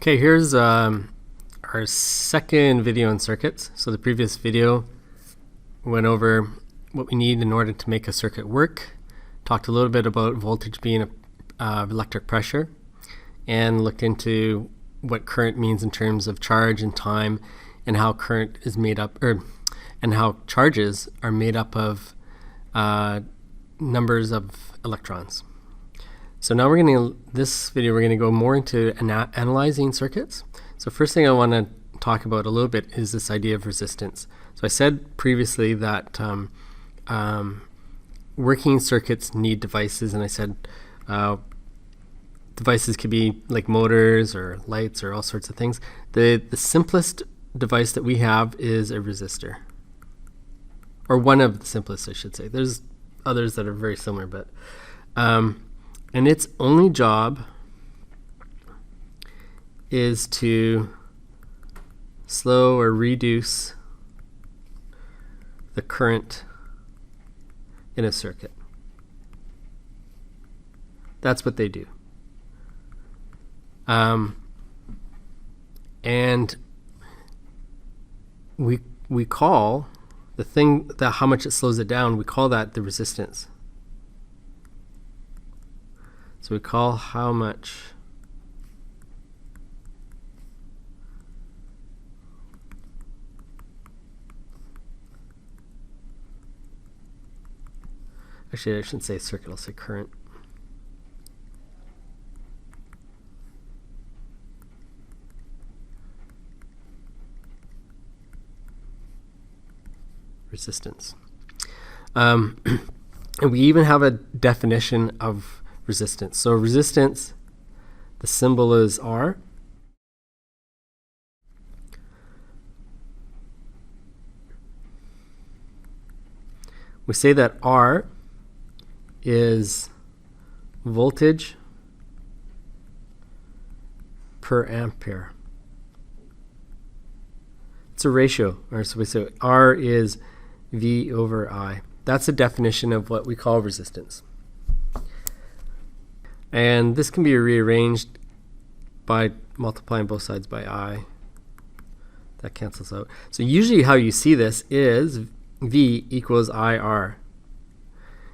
Okay, here's our second video on circuits. So the previous video went over what we need in order to make a circuit work, talked a little bit about voltage being electric pressure, and looked into what current means in terms of charge and time, and how current is made up, and how charges are made up of numbers of electrons. So now this video we're going to go more into analyzing circuits. So first thing I want to talk about a little bit is this idea of resistance. So I said previously that working circuits need devices, and I said devices could be like motors or lights or all sorts of things. The simplest device that we have is a resistor, or one of the simplest, I should say. There's others that are very similar, but and its only job is to slow or reduce the current in a circuit. That's what they do. And we call the thing that how much it slows it down, we call that the resistance. So we call how much actually I shouldn't say circuit, I'll say current. Resistance. And we even have a definition of resistance. So resistance, the symbol is R. We say that R is voltage per ampere. It's a ratio, or so we say R is V over I. That's a definition of what we call resistance. And this can be rearranged by multiplying both sides by I. That cancels out. So usually how you see this is V equals IR.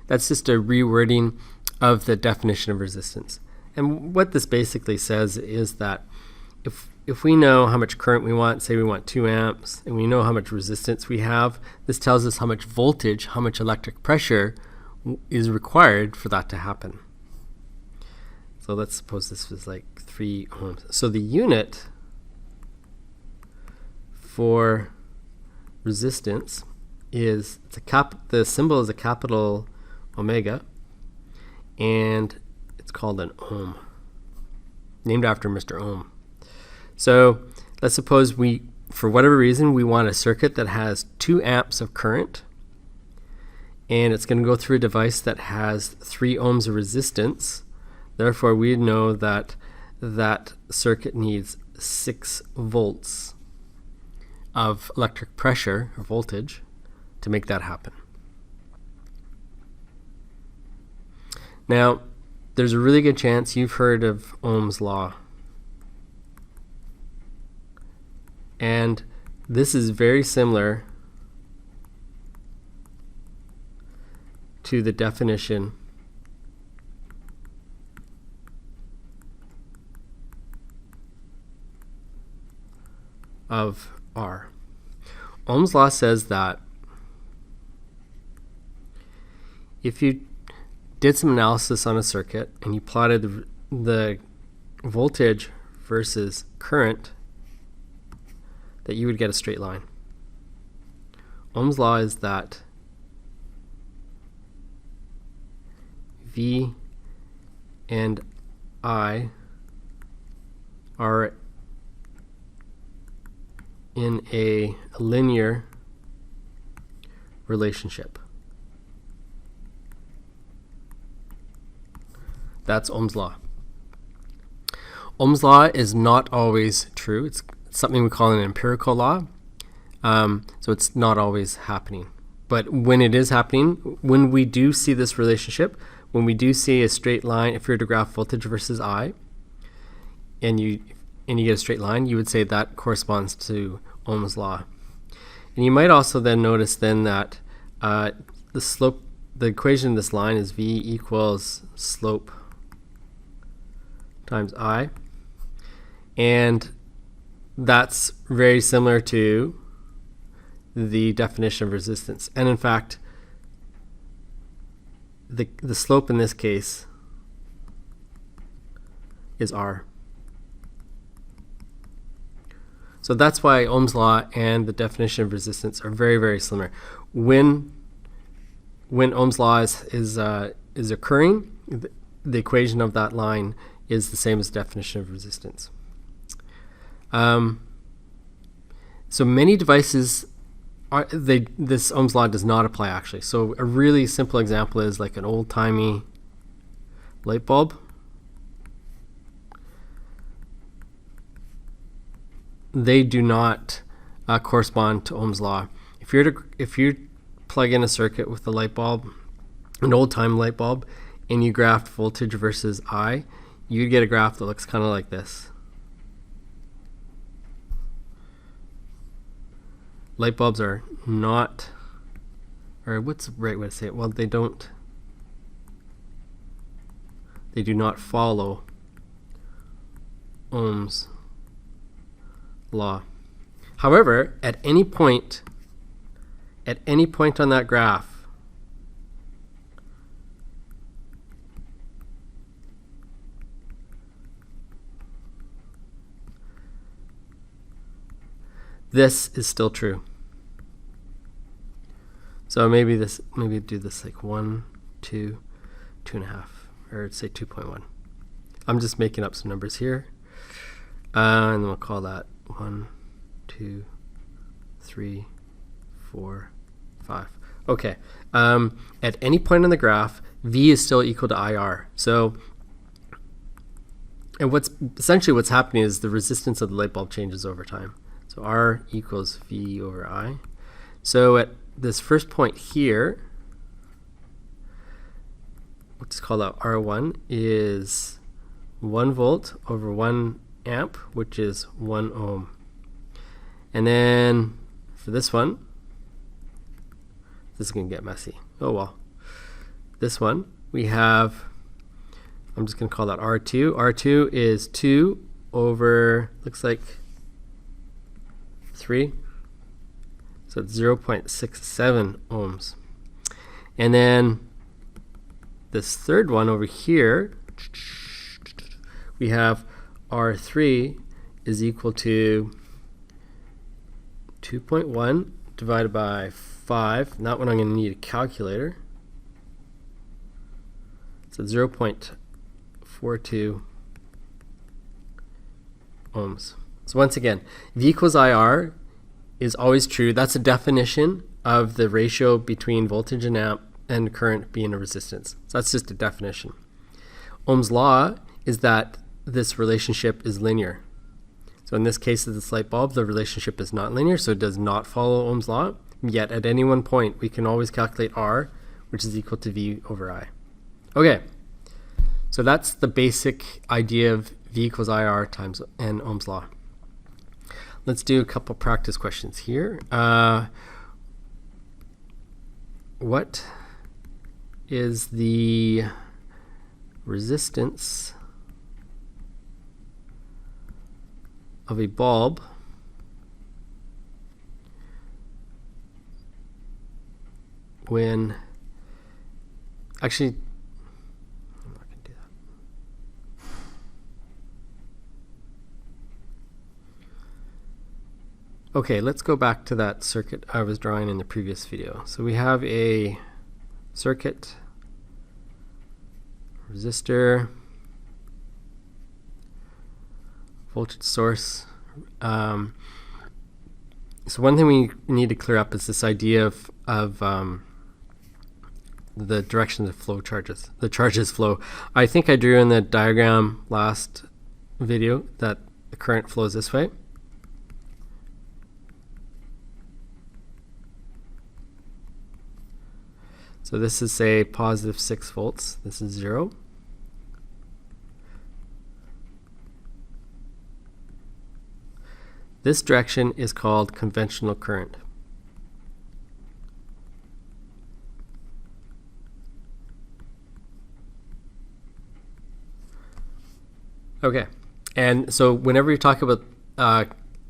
That's just a rewording of the definition of resistance. And what this basically says is that if we know how much current we want, say we want 2 amps, and we know how much resistance we have, this tells us how much voltage, how much electric pressure is required for that to happen. So let's suppose this was like 3 ohms. So the unit for resistance is, the symbol is a capital omega, and it's called an ohm, named after Mr. Ohm. So let's suppose for whatever reason, we want a circuit that has 2 amps of current, and it's going to go through a device that has 3 ohms of resistance. Therefore, we know that that circuit needs 6 volts of electric pressure or voltage to make that happen. Now, there's a really good chance you've heard of Ohm's law. And this is very similar to the definition of R. Ohm's law says that if you did some analysis on a circuit and you plotted the voltage versus current, that you would get a straight line. Ohm's law is that V and I are in a linear relationship. That's Ohm's law. Ohm's law is not always true. It's something we call an empirical law. So it's not always happening. But when it is happening, when we do see this relationship, when we do see a straight line, if you were to graph voltage versus I, and you and you get a straight line, you would say that corresponds to Ohm's law. And you might also then notice then that the slope, the equation of this line is v equals slope times I, and that's very similar to the definition of resistance. And in fact, the slope in this case is R. So that's why Ohm's law and the definition of resistance are very, very similar. When Ohm's law is occurring, the equation of that line is the same as the definition of resistance. So many devices this Ohm's law does not apply actually. So a really simple example is like an old-timey light bulb. They do not correspond to Ohm's law. If you plug in a circuit with a light bulb, an old-time light bulb, and you graph voltage versus I, you get a graph that looks kind of like this. Light bulbs are not, or what's the right way to say it? Well, they do not follow Ohm's law. However, at any point on that graph, this is still true. So maybe do this like 1, 2, 2.5, or say 2.1. I'm just making up some numbers here. And then we'll call that 1, 2, 3, 4, 5. Okay. At any point on the graph, V is still equal to IR. So, and what's happening is the resistance of the light bulb changes over time. So R equals V over I. So at this first point here, let's call that R1, is 1 volt over 1 amp, which is 1 ohm. And then for this one, this is going to get messy. Oh well. This one, we have, I'm just going to call that R2. R2 is 2 over, looks like 3. So it's 0.67 ohms. And then this third one over here, we have R3 is equal to 2.1 divided by 5. That one I'm going to need a calculator. So 0.42 ohms. So once again, V equals IR is always true. That's a definition of the ratio between voltage and amp and current being a resistance. So that's just a definition. Ohm's law is that this relationship is linear. So in this case of this light bulb, the relationship is not linear, so it does not follow Ohm's law. Yet at any one point, we can always calculate R, which is equal to V over I. Okay, so that's the basic idea of V equals IR times and Ohm's law. Let's do a couple practice questions here. What is the resistance of a bulb when, actually, I'm not going to do that. Okay, let's go back to that circuit I was drawing in the previous video. So we have a circuit, resistor, voltage source. So one thing we need to clear up is this idea of the direction of flow charges. The charges flow. I think I drew in the diagram last video that the current flows this way. So this is, say, positive 6 volts. This is 0. This direction is called conventional current. Okay, and so whenever you talk about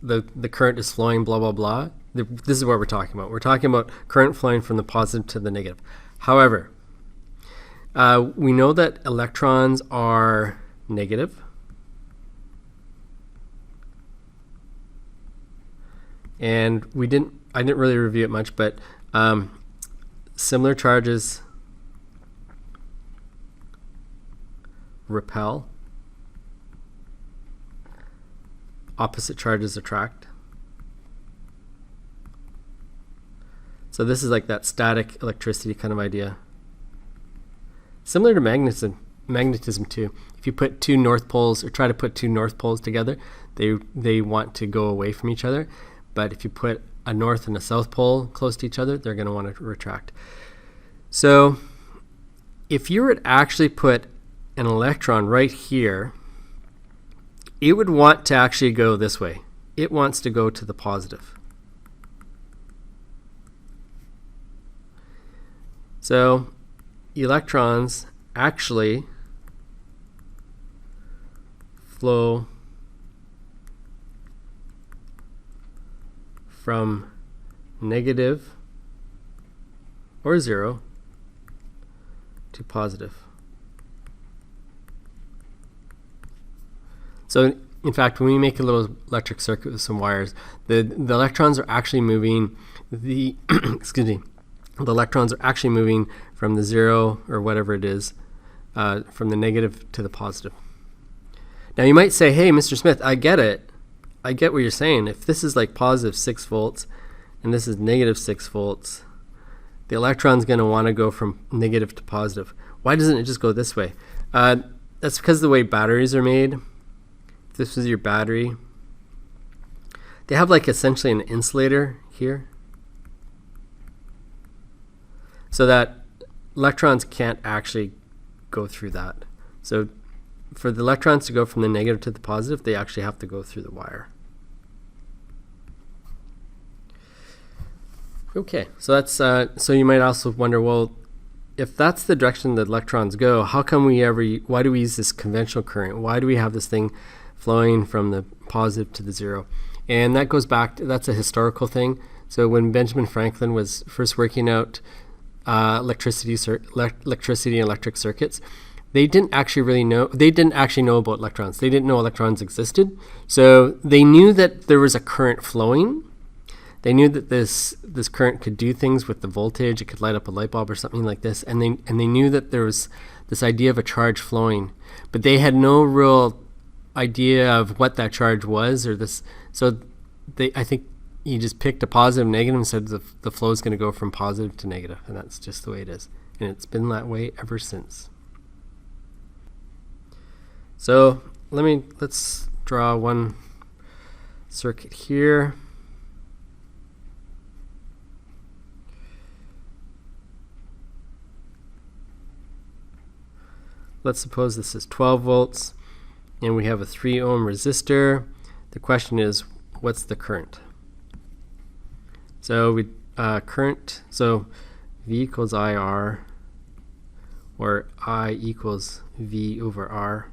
the current is flowing, blah, blah, blah, this is what we're talking about. We're talking about current flowing from the positive to the negative. However, we know that electrons are negative. And I didn't really review it much, but similar charges repel. Opposite charges attract. So this is like that static electricity kind of idea. Similar to magnetism too. If you put two north poles, or try to put two north poles together, they want to go away from each other. But if you put a north and a south pole close to each other, they're going to want to retract. So if you were to actually put an electron right here, it would want to actually go this way. It wants to go to the positive. So electrons actually flow from negative or 0 to positive. So in fact, when we make a little electric circuit with some wires, the electrons are actually moving excuse me, the electrons are actually moving from the 0 or whatever it is, from the negative to the positive. Now you might say, hey, Mr. Smith, I get it. I get what you're saying. If this is like positive 6 volts and this is negative 6 volts, the electron's going to want to go from negative to positive. Why doesn't it just go this way? That's because of the way batteries are made. If this is your battery, they have like essentially an insulator here, so that electrons can't actually go through that. So for the electrons to go from the negative to the positive, they actually have to go through the wire. Okay, so that's so you might also wonder, well, if that's the direction that electrons go, how come why do we use this conventional current? Why do we have this thing flowing from the positive to the 0? And that goes back that's a historical thing. So when Benjamin Franklin was first working out electricity and electric circuits, they didn't actually know about electrons. They didn't know electrons existed. So they knew that there was a current flowing. They knew that this current could do things with the voltage. It could light up a light bulb or something like this. And they knew that there was this idea of a charge flowing, but they had no real idea of what that charge was, or this. So I think he just picked a positive and negative and said the flow is going to go from positive to negative, and that's just the way it is. And it's been that way ever since. So let's draw one circuit here. Let's suppose this is 12 volts and we have a 3 ohm resistor. The question is, what's the current? So current, so V equals IR, or I equals V over R.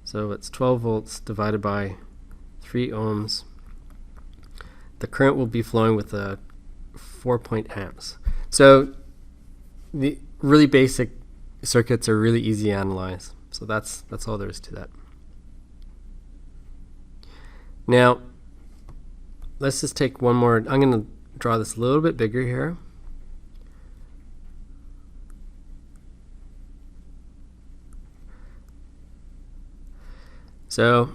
So it's 12 volts divided by 3 ohms. The current will be flowing with a 4-point amps. So the really basic circuits are really easy to analyze. So that's all there is to that. Now, let's just take one more. I'm going to draw this a little bit bigger here. So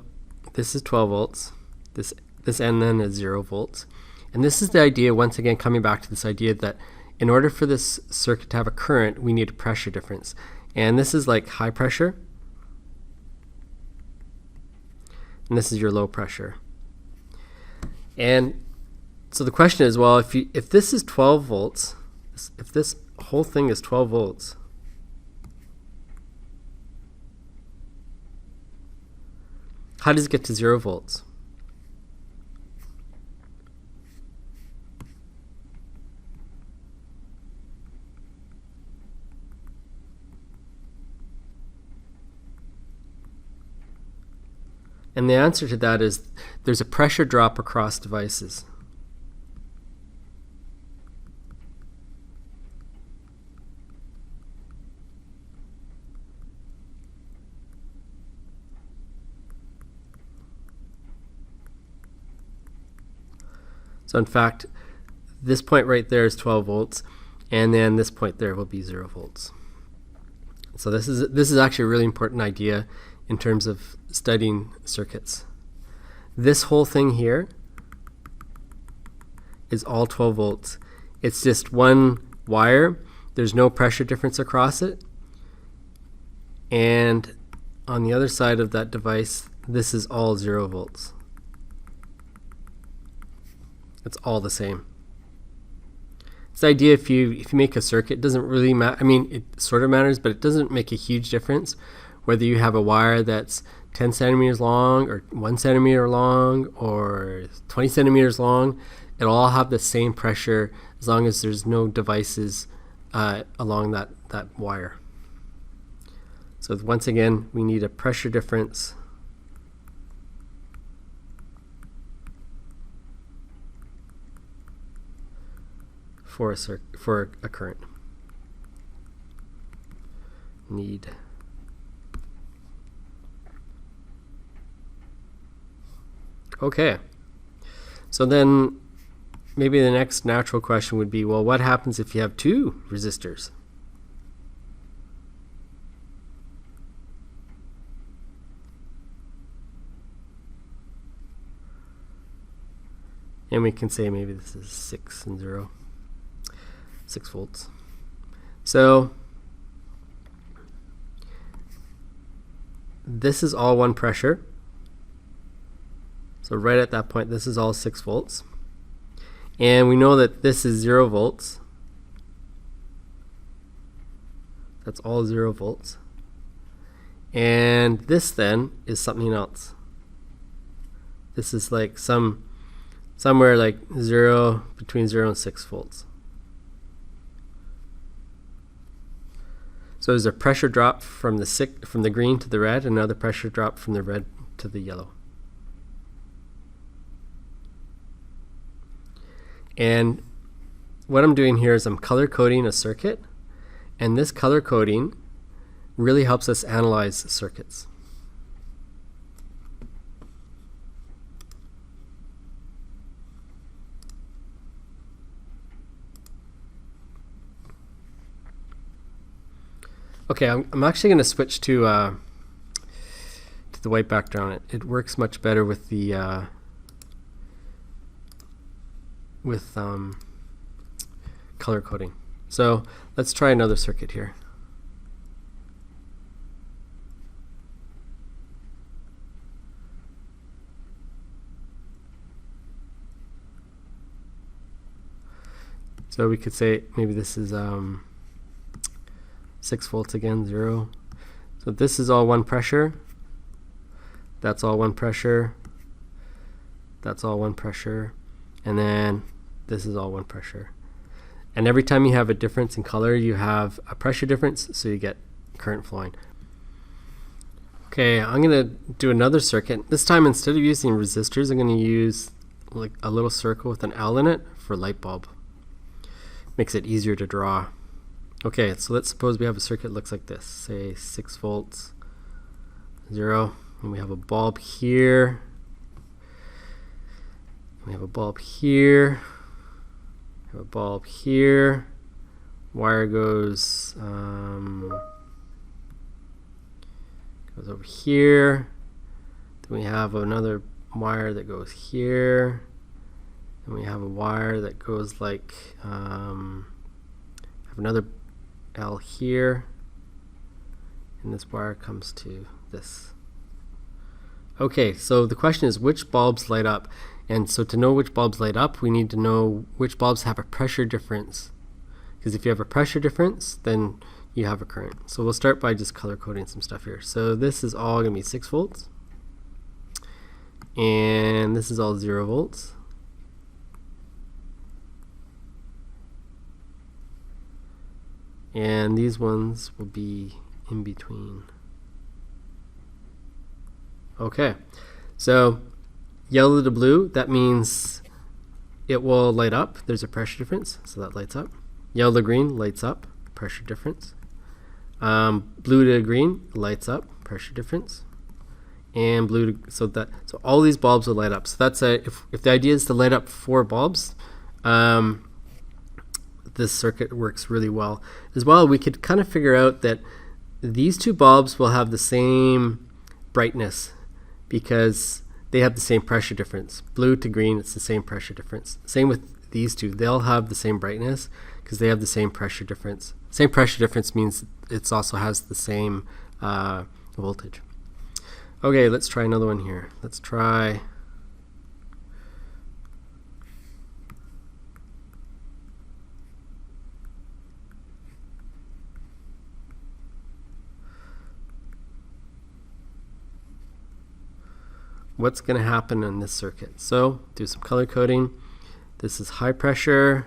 this is 12 volts. This end then is 0 volts. And this is the idea, once again, coming back to this idea that in order for this circuit to have a current, we need a pressure difference. And this is like high pressure. And this is your low pressure. And so the question is, well, if this is 12 volts, if this whole thing is 12 volts, how does it get to 0 volts? And the answer to that is there's a pressure drop across devices. So in fact, this point right there is 12 volts, and then this point there will be 0 volts. So this is actually a really important idea in terms of studying circuits. This whole thing here is all 12 volts. It's just one wire. There's no pressure difference across it. And on the other side of that device, this is all 0 volts. It's all the same. This idea, if you make a circuit, doesn't really matter. I mean, it sort of matters, but it doesn't make a huge difference whether you have a wire that's 10 centimeters long or 1 centimeter long or 20 centimeters long. It'll all have the same pressure as long as there's no devices along that wire. So once again, we need a pressure difference for a current. Need. Okay. So then maybe the next natural question would be, well, what happens if you have two resistors? And we can say maybe this is 6 and 0. 6 volts. So this is all one pressure. So right at that point, this is all 6 volts. And we know that this is 0 volts. That's all 0 volts. And this then is something else. This is like somewhere like between 0 and 6 volts. So there's a pressure drop from the green to the red, and another pressure drop from the red to the yellow. And what I'm doing here is I'm color coding a circuit, and this color coding really helps us analyze circuits. Okay, I'm actually going to switch to the white background. It works much better with the color coding. So let's try another circuit here. So we could say maybe this is 6 volts again, 0. So this is all one pressure. That's all one pressure. That's all one pressure. And then this is all one pressure. And every time you have a difference in color, you have a pressure difference, so you get current flowing. Okay, I'm going to do another circuit. This time, instead of using resistors, I'm going to use like a little circle with an L in it for light bulb. Makes it easier to draw. Okay, so let's suppose we have a circuit that looks like this. Say 6 volts, 0, and we have a bulb here. We have a bulb here. We have a bulb here. Wire goes over here. Then we have another wire that goes here. And we have a wire that goes like have another L here, and this wire comes to this. Okay, so the question is which bulbs light up, and so to know which bulbs light up, we need to know which bulbs have a pressure difference, because if you have a pressure difference, then you have a current. So we'll start by just color coding some stuff here. So this is all going to be 6 volts, and this is all 0 volts. And these ones will be in between. Okay, So yellow to blue, that means it will light up. There's a pressure difference, so that lights up. Yellow to green lights up, pressure difference. Blue to green lights up, pressure difference. And blue to, so all these bulbs will light up. So that's if the idea is to light up 4 bulbs, this circuit works really well. As well, we could kind of figure out that these 2 bulbs will have the same brightness because they have the same pressure difference. Blue to green, it's the same pressure difference. Same with these 2. They'll have the same brightness because they have the same pressure difference. Same pressure difference means it also has the same voltage. Okay, let's try another one here. Let's try what's going to happen in this circuit. So do some color coding. This is high pressure.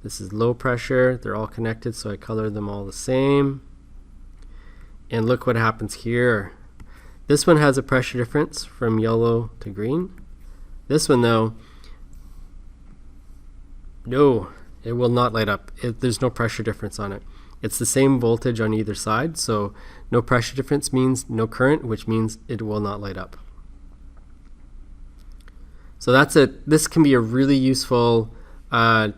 This is low pressure. They're all connected, so I color them all the same. And look what happens here. This one has a pressure difference from yellow to green. This one, though, no, it will not light up. There's no pressure difference on it. It's the same voltage on either side, so no pressure difference means no current, which means it will not light up. So that's it. This can be a really useful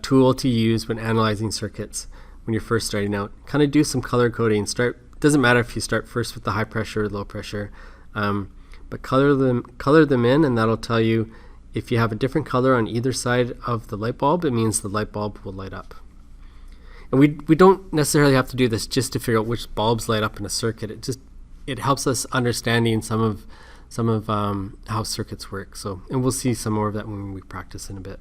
tool to use when analyzing circuits when you're first starting out. Kind of do some color coding. Doesn't matter if you start first with the high pressure or low pressure, but color them in, and that'll tell you if you have a different color on either side of the light bulb, it means the light bulb will light up. And we don't necessarily have to do this just to figure out which bulbs light up in a circuit. It helps us understanding some of how circuits work. So, and we'll see some more of that when we practice in a bit.